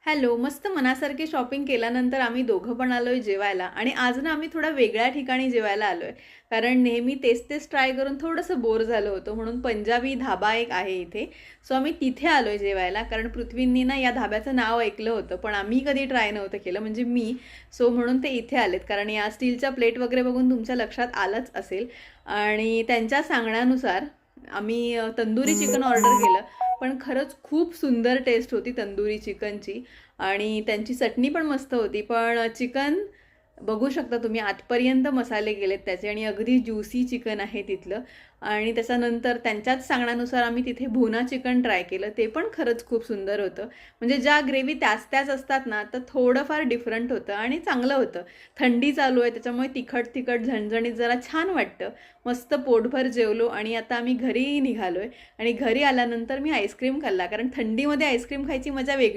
Hello, मस्त मनासारखी shopping केल्यानंतर आम्ही दोघं पण आलोय जेवायला आणि आज ना आम्ही थोडा वेगळ्या ठिकाणी जेवायला आलोय. कारण नेहमी तेच-तेच ट्राय करून थोडंसं बोर झालं होतं. म्हणून पंजाबी धाबा एक आहे इथे. सो आम्ही तिथे आलोय जेवायला. कारण पृथ्वींनी ना या धाब्याचं नाव ऐकलं होतं, पण आम्ही कधी ट्राय नव्हतं केलं म्हणजे मी. सो म्हणून ते इथे आलेत. कारण या स्टीलच्या प्लेट वगैरे बघून तुमच्या लक्षात आलंच असेल. आणि त्यांच्या सांगण्यानुसार आम्ही तंदुरी चिकन ऑर्डर केलं. पण खरंच खूप सुंदर टेस्ट होती तंदुरी चिकनची. आणि त्यांची चटणी पण मस्त होती. पण चिकन बघू शकता तुम्ही आतपर्यंत मसाले गेलेत त्याचे आणि अगदी ज्युसी चिकन आहे तिथलं. आणि त्याच्यानंतर त्यांच्याच सांगण्यानुसार आम्ही तिथे भुना चिकन ट्राय केलं. ते पण खरंच खूप सुंदर होतं. म्हणजे ज्या ग्रेव्ही त्याच त्याच असतात ना, तर थोडंफार डिफरंट होतं आणि चांगलं होतं. थंडी चालू आहे त्याच्यामुळे तिखट तिखट झणझणीत जरा छान वाटतं. मस्त पोटभर जेवलो आणि आता आम्ही घरी निघालोय. आणि घरी आल्यानंतर मी आईस्क्रीम खाल्ला. कारण थंडीमध्ये आईस्क्रीम खायची मजा वेगळी.